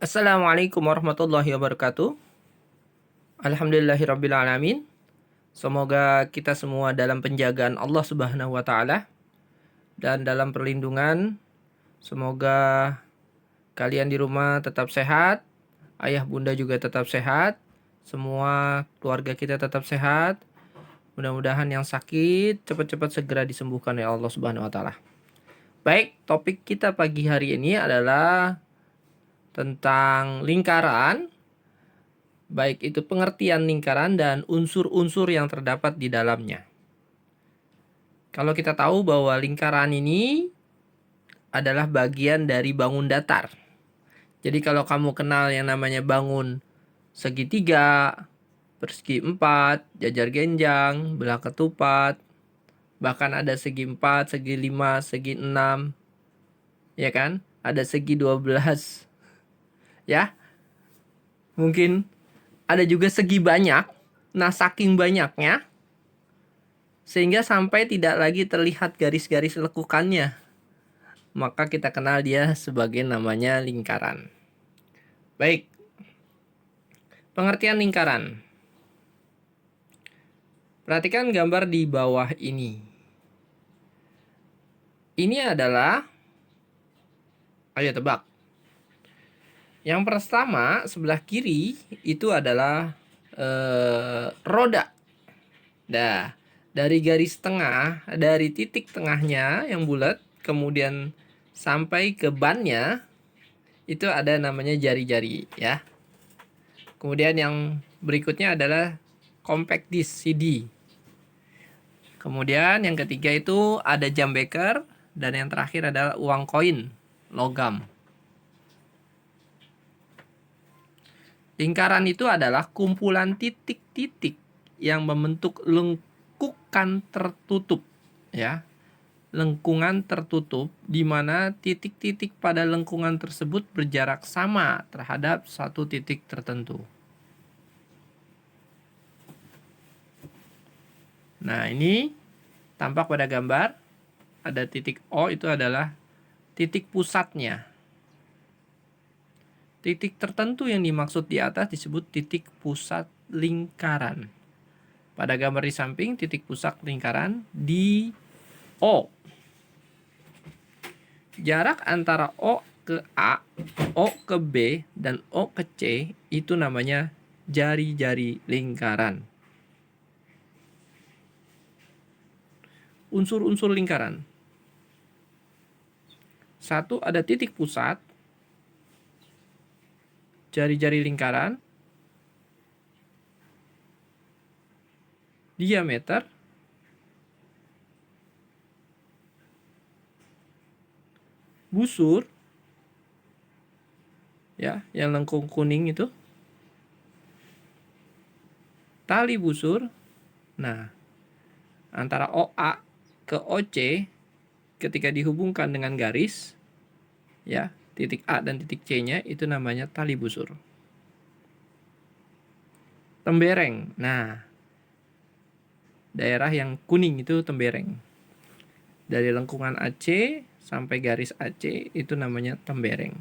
Assalamualaikum warahmatullahi wabarakatuh. Alhamdulillahirabbil alamin. Semoga kita semua dalam penjagaan Allah Subhanahu wa taala dan dalam perlindungan. Semoga kalian di rumah tetap sehat, ayah bunda juga tetap sehat, semua keluarga kita tetap sehat. Mudah-mudahan yang sakit cepat-cepat segera disembuhkan oleh Allah Subhanahu wa taala. Baik, topik kita pagi hari ini adalah tentang lingkaran, baik itu pengertian lingkaran dan unsur-unsur yang terdapat di dalamnya. Kalau kita tahu bahwa lingkaran ini adalah bagian dari bangun datar. Jadi kalau kamu kenal yang namanya bangun segitiga, persegi 4, jajar genjang, belah ketupat, bahkan ada segi 4, segi 5, segi 6, ya kan? Ada segi 12, ya. Mungkin ada juga segi banyak. Nah, saking banyaknya sehingga sampai tidak lagi terlihat garis-garis lekukannya, maka kita kenal dia sebagai namanya lingkaran. Baik, pengertian lingkaran. Perhatikan gambar di bawah ini. Ini adalah, ayo tebak. Yang pertama sebelah kiri itu adalah roda. Nah, dari garis tengah, dari titik tengahnya yang bulat, kemudian sampai ke bannya, itu ada namanya jari-jari, ya. Kemudian yang berikutnya adalah compact disc CD. Kemudian yang ketiga itu ada jam beker, dan yang terakhir adalah uang koin logam. Lingkaran itu adalah kumpulan titik-titik yang membentuk lengkungan tertutup, ya. Lengkungan tertutup di mana titik-titik pada lengkungan tersebut berjarak sama terhadap satu titik tertentu. Nah, ini tampak pada gambar. Ada titik O, itu adalah titik pusatnya. Titik tertentu yang dimaksud di atas disebut titik pusat lingkaran. Pada gambar di samping, titik pusat lingkaran di O. Jarak antara O ke A, O ke B, dan O ke C itu namanya jari-jari lingkaran. Unsur-unsur lingkaran. Satu, ada titik pusat, jari-jari lingkaran, diameter, busur, ya, yang lengkung kuning itu, tali busur. Nah, antara OA ke OC ketika dihubungkan dengan garis, ya, titik A dan titik C-nya itu namanya tali busur. Tembereng. Nah, daerah yang kuning itu tembereng. Dari lengkungan AC sampai garis AC itu namanya tembereng.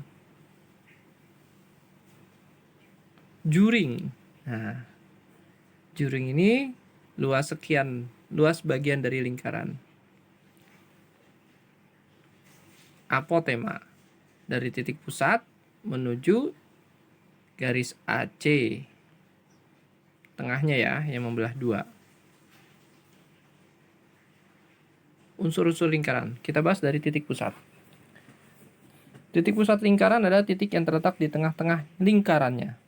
Juring. Nah, juring ini luas bagian dari lingkaran. Apotema, dari titik pusat menuju garis AC, tengahnya ya, yang membelah dua. Unsur-unsur lingkaran, kita bahas dari titik pusat. Titik pusat lingkaran adalah titik yang terletak di tengah-tengah lingkarannya.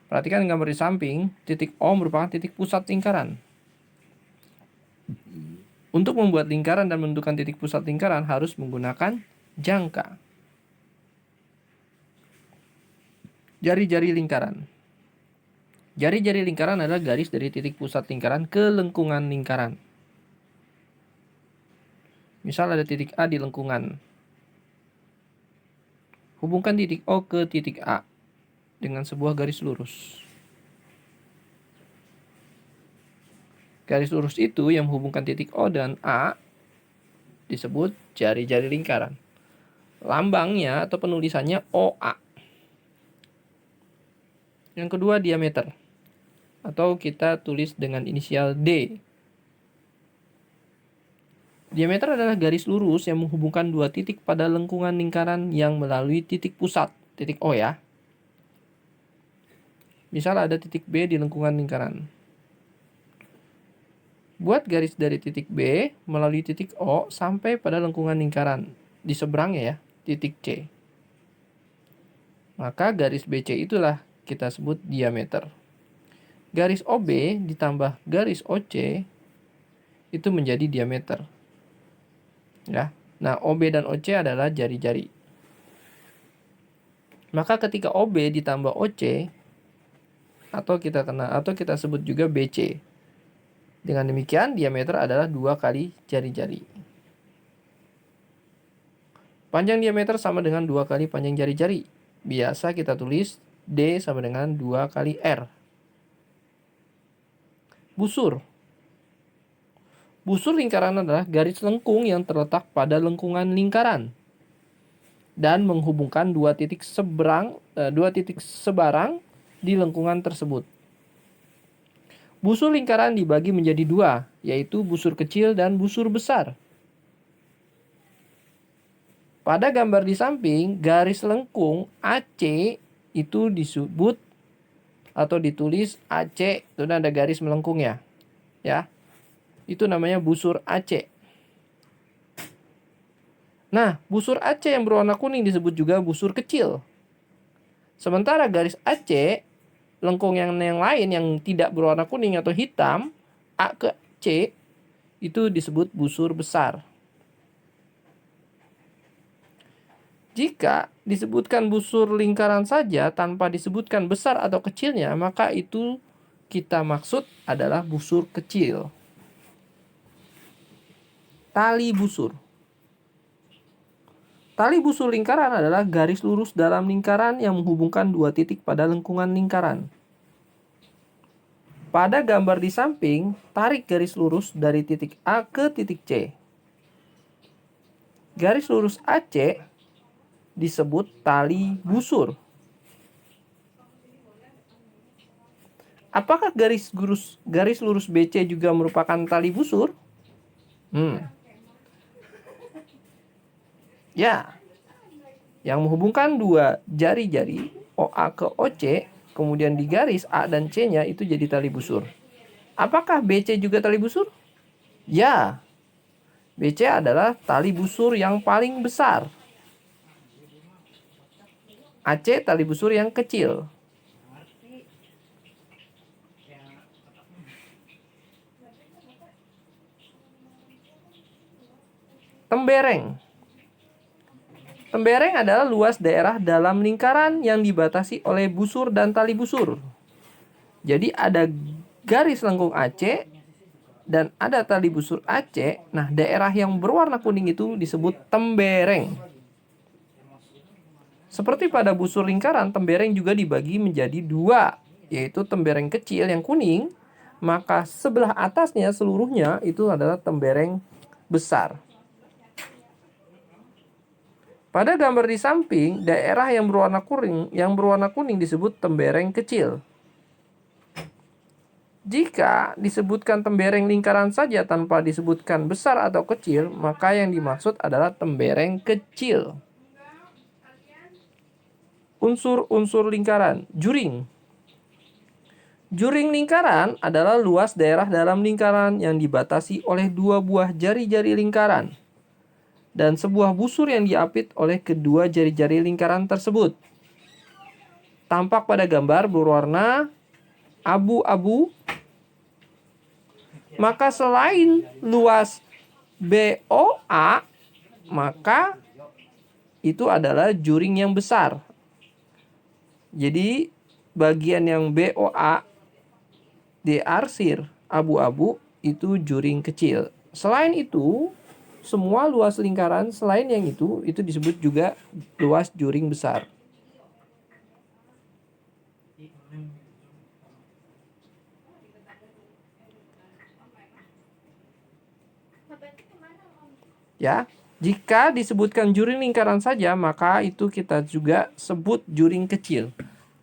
Perhatikan gambar di samping, titik O merupakan titik pusat lingkaran. Untuk membuat lingkaran dan menentukan titik pusat lingkaran harus menggunakan jangka. Jari-jari lingkaran. Jari-jari lingkaran adalah garis dari titik pusat lingkaran ke lengkungan lingkaran. Misal ada titik A di lengkungan. Hubungkan titik O ke titik A dengan sebuah garis lurus. Garis lurus itu yang menghubungkan titik O dan A disebut jari-jari lingkaran. Lambangnya atau penulisannya OA. Yang kedua diameter, atau kita tulis dengan inisial D. Diameter adalah garis lurus yang menghubungkan dua titik pada lengkungan lingkaran yang melalui titik pusat, titik O ya. Misal ada titik B di lengkungan lingkaran. Buat garis dari titik B melalui titik O sampai pada lengkungan lingkaran. Di seberangnya ya, titik C. Maka garis BC itulah kita sebut diameter. Garis OB ditambah garis OC itu menjadi diameter. Ya. Nah, OB dan OC adalah jari-jari. Maka ketika OB ditambah OC atau kita sebut juga BC. Dengan demikian diameter adalah 2 kali jari-jari. Panjang diameter sama dengan 2 kali panjang jari-jari. Biasa kita tulis D sama dengan 2 kali R. Busur. Busur lingkaran adalah garis lengkung yang terletak pada lengkungan lingkaran dan menghubungkan dua titik sebarang di lengkungan tersebut. Busur lingkaran dibagi menjadi dua, yaitu busur kecil dan busur besar. Pada gambar di samping, garis lengkung AC itu disebut atau ditulis AC, itu ada garis melengkungnya. Ya. Itu namanya busur AC. Nah, busur AC yang berwarna kuning disebut juga busur kecil. Sementara garis AC, lengkung yang lain yang tidak berwarna kuning atau hitam, A ke C, itu disebut busur besar. Jika disebutkan busur lingkaran saja tanpa disebutkan besar atau kecilnya, maka itu kita maksud adalah busur kecil. Tali busur. Tali busur lingkaran adalah garis lurus dalam lingkaran yang menghubungkan dua titik pada lengkungan lingkaran. Pada gambar di samping, tarik garis lurus dari titik A ke titik C. Garis lurus AC disebut tali busur. Apakah garis lurus BC juga merupakan tali busur? Ya. Yang menghubungkan dua jari-jari OA ke OC, kemudian digaris A dan C-nya itu jadi tali busur. Apakah BC juga tali busur? Ya. BC adalah tali busur yang paling besar. AC tali busur yang kecil. Tembereng. Tembereng adalah luas daerah dalam lingkaran yang dibatasi oleh busur dan tali busur. Jadi ada garis lengkung AC dan ada tali busur AC. Nah, daerah yang berwarna kuning itu disebut tembereng. Seperti pada busur lingkaran, tembereng juga dibagi menjadi dua, yaitu tembereng kecil yang kuning, maka sebelah atasnya seluruhnya itu adalah tembereng besar. Pada gambar di samping, daerah yang berwarna kuning disebut tembereng kecil. Jika disebutkan tembereng lingkaran saja tanpa disebutkan besar atau kecil, maka yang dimaksud adalah tembereng kecil. Unsur-unsur lingkaran. Juring. Juring lingkaran adalah luas daerah dalam lingkaran yang dibatasi oleh dua buah jari-jari lingkaran dan sebuah busur yang diapit oleh kedua jari-jari lingkaran tersebut. Tampak pada gambar berwarna abu-abu. Maka selain luas BOA, maka itu adalah juring yang besar. Jadi bagian yang BOA diarsir abu-abu itu juring kecil. Selain itu, semua luas lingkaran selain yang itu disebut juga luas juring besar. Ya, jika disebutkan juring lingkaran saja, maka itu kita juga sebut juring kecil.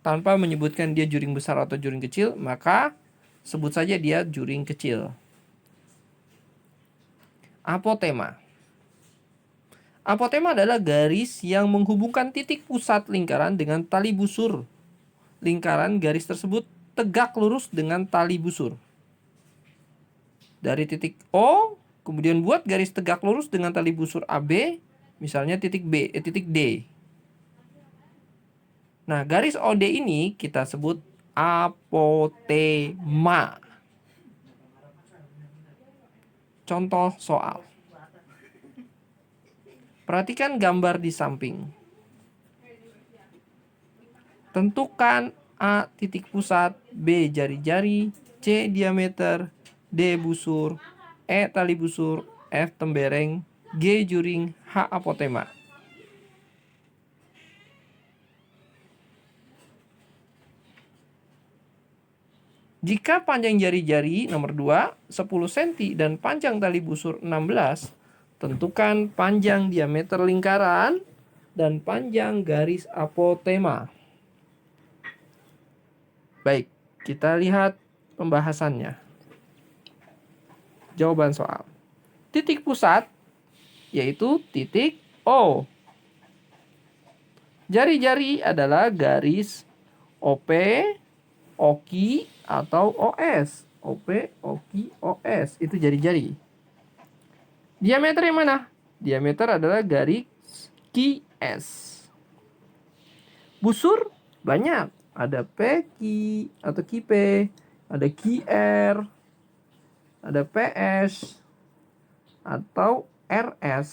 tanpa menyebutkan dia juring besar atau juring kecil, maka sebut saja dia juring kecil. Apotema. Apotema adalah garis yang menghubungkan titik pusat lingkaran dengan tali busur. Lingkaran garis tersebut tegak lurus dengan tali busur. Dari titik O, kemudian buat garis tegak lurus dengan tali busur AB, misalnya titik D. Nah, garis OD ini kita sebut apotema. Contoh soal. Perhatikan gambar di samping. Tentukan A titik pusat, B jari-jari, C diameter, D busur, E tali busur, F tembereng, G juring, H apotema. Jika panjang jari-jari nomor 2 10 cm dan panjang tali busur 16, tentukan panjang diameter lingkaran dan panjang garis apotema. Baik, kita lihat pembahasannya. Jawaban soal. Titik pusat yaitu titik O. Jari-jari adalah garis OP, OKI, atau OS. OP, OKI, OS. Itu jari-jari. Diameter yang mana? Diameter adalah garis QS. Busur banyak. Ada PQ atau QP, ada QR, ada PS, atau RS.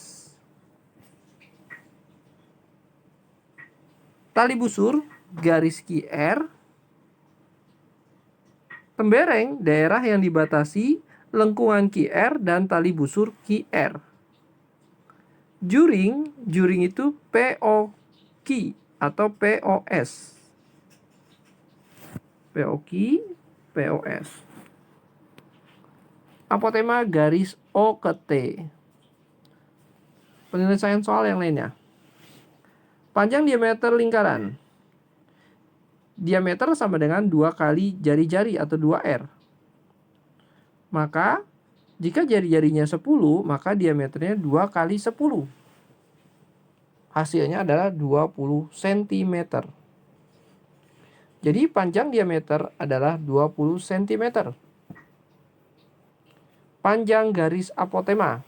Tali busur, garis QR. Tembereng, daerah yang dibatasi lengkungan QR dan tali busur QR. Juring itu POQ atau POS. POQ, POS. Apotema garis O ke T. Penyelesaian soal yang lainnya. Panjang diameter lingkaran. Diameter sama dengan 2 kali jari-jari atau 2R. Maka jika jari-jarinya 10, maka diameternya 2 kali 10. Hasilnya adalah 20 cm. Jadi panjang diameter adalah 20 cm. Panjang garis apotema.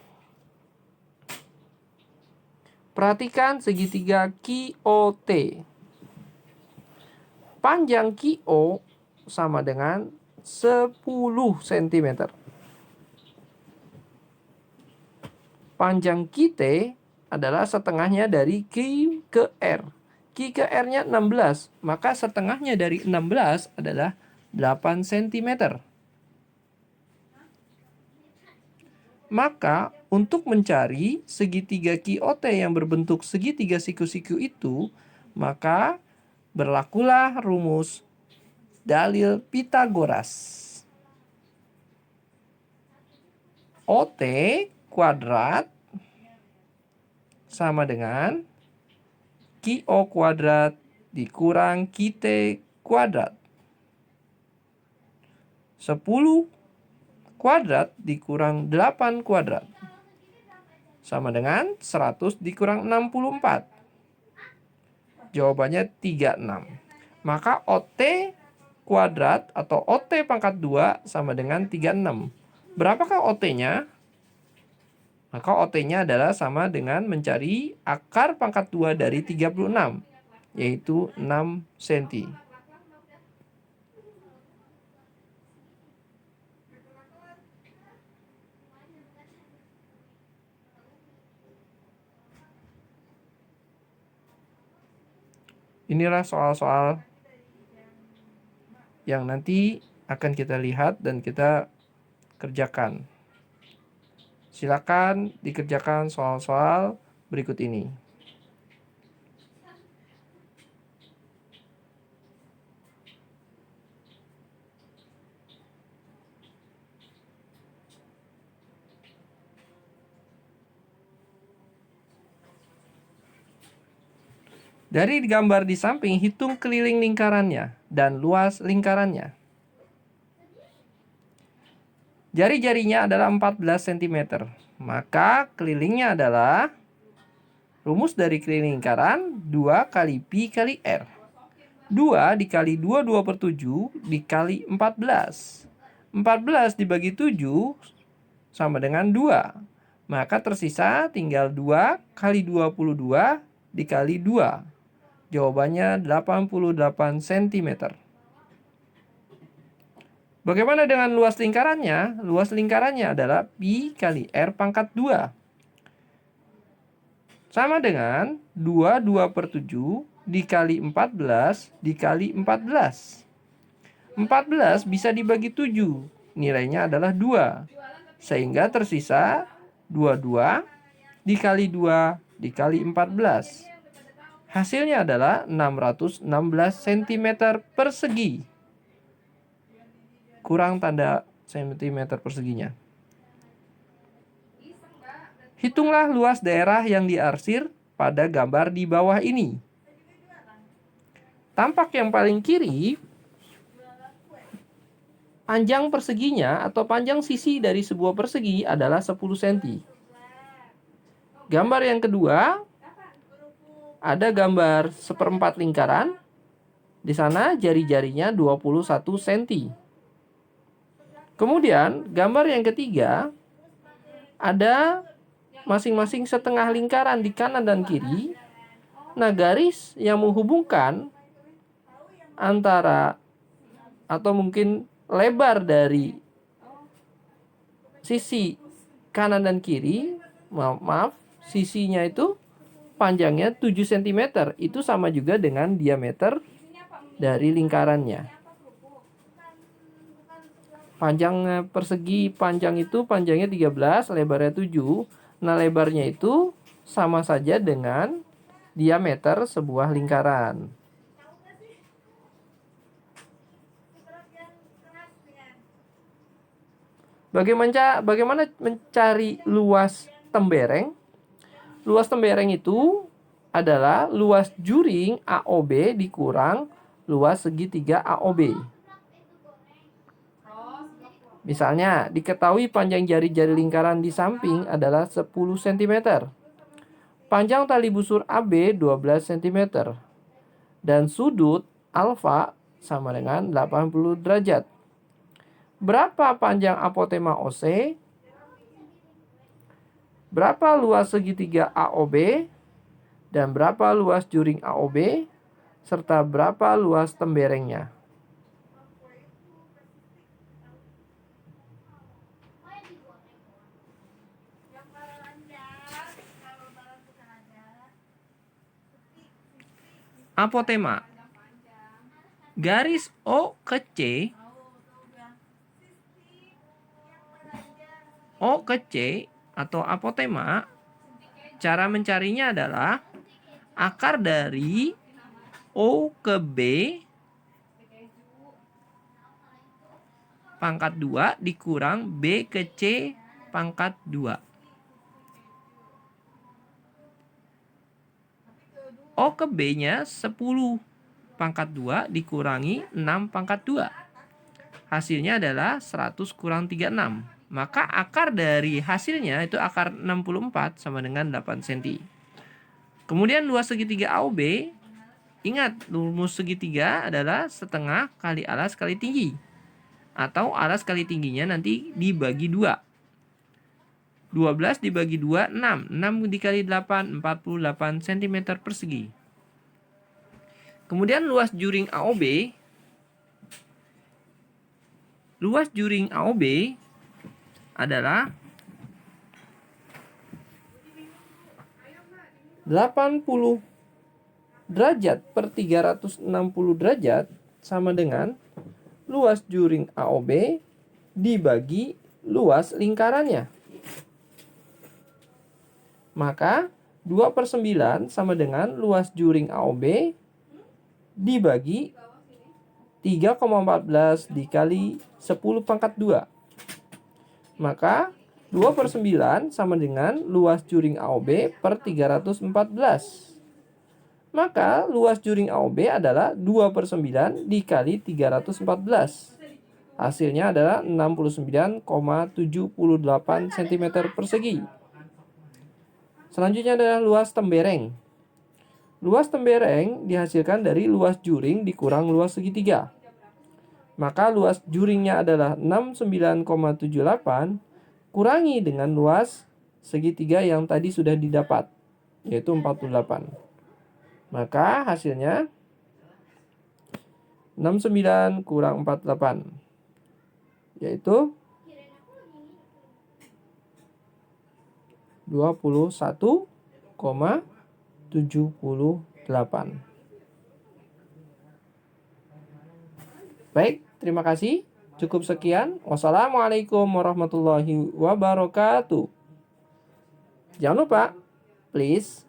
Perhatikan segitiga QOT. Panjang QO sama dengan 10 cm. Panjang QT adalah setengahnya dari Q ke R. Q ke R-nya 16, maka setengahnya dari 16 adalah 8 cm. Maka untuk mencari segitiga QOT yang berbentuk segitiga siku-siku itu, maka berlakulah rumus dalil Pitagoras. OT kuadrat sama dengan QO kuadrat dikurang QT kuadrat. 10 kuadrat dikurang 8 kuadrat sama dengan 100 dikurang 64. Jawabannya 36. Maka OT kuadrat atau OT pangkat 2 sama dengan 36. Berapakah OT-nya? Maka OT-nya adalah sama dengan mencari akar pangkat 2 dari 36, yaitu 6 cm. Inilah soal-soal yang nanti akan kita lihat dan kita kerjakan. Silakan dikerjakan soal-soal berikut ini. Dari gambar di samping, hitung keliling lingkarannya dan luas lingkarannya. Jari-jarinya adalah 14 cm. Maka kelilingnya adalah, rumus dari keliling lingkaran, 2 kali pi kali r. 2 dikali 2/7 dikali 14. 14 dibagi 7 sama dengan 2. Maka tersisa tinggal 2 kali 22 dikali 2. Jawabannya 88 cm. Bagaimana dengan luas lingkarannya? Luas lingkarannya adalah pi kali r pangkat 2. Sama dengan 22/7 dikali 14 dikali 14. 14 bisa dibagi 7. Nilainya adalah 2. Sehingga tersisa 22 dikali 2 dikali 14. Hasilnya adalah 616 cm persegi. Kurang tanda cm perseginya. Hitunglah luas daerah yang diarsir pada gambar di bawah ini. Tampak yang paling kiri, panjang perseginya atau panjang sisi dari sebuah persegi adalah 10 cm. Gambar yang kedua, ada gambar seperempat lingkaran. Di sana jari-jarinya 21 cm. Kemudian gambar yang ketiga, ada masing-masing setengah lingkaran di kanan dan kiri. Nah, garis yang menghubungkan antara atau mungkin lebar dari sisi kanan dan kiri, maaf, sisinya itu panjangnya 7 cm. Itu sama juga dengan diameter dari lingkarannya. Panjang persegi panjang itu panjangnya 13, lebarnya 7. Nah, lebarnya itu sama saja dengan diameter sebuah lingkaran. Bagaimana mencari luas tembereng? Luas tembereng itu adalah luas juring AOB dikurang luas segitiga AOB. Misalnya, diketahui panjang jari-jari lingkaran di samping adalah 10 cm. Panjang tali busur AB 12 cm. Dan sudut alfa sama dengan 80 derajat. Berapa panjang apotema OC? Berapa luas segitiga AOB? Dan berapa luas juring AOB? Serta berapa luas temberengnya? Apotema. Garis O ke C. O ke C atau apotema, cara mencarinya adalah akar dari O ke B pangkat 2 dikurang B ke C pangkat 2. O ke B-nya 10 pangkat 2 dikurangi 6 pangkat 2. Hasilnya adalah 100 kurang 36. Maka akar dari hasilnya itu akar 64 sama dengan 8 cm. Kemudian luas segitiga AOB, ingat rumus segitiga adalah setengah kali alas kali tinggi. Atau alas kali tingginya nanti dibagi 2. 12 dibagi 2, 6. 6 dikali 8, 48 cm persegi. Kemudian luas juring AOB. Luas juring AOB adalah 80 derajat per 360 derajat sama dengan luas juring AOB dibagi luas lingkarannya. Maka 2/9 sama dengan luas juring AOB dibagi 3,14 dikali 10 pangkat 2. Maka 2/9 sama dengan luas juring AOB per 314. Maka luas juring AOB adalah 2/9 dikali 314. Hasilnya adalah 69,78 cm persegi. Selanjutnya adalah luas tembereng. Luas tembereng dihasilkan dari luas juring dikurang luas segitiga. Maka luas juringnya adalah 69,78 kurangi dengan luas segitiga yang tadi sudah didapat, yaitu 48. Maka hasilnya 69 kurang 48, yaitu 21,78. Baik, terima kasih. Cukup sekian. Wassalamualaikum warahmatullahi wabarakatuh. Jangan lupa, please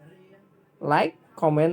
like, comment,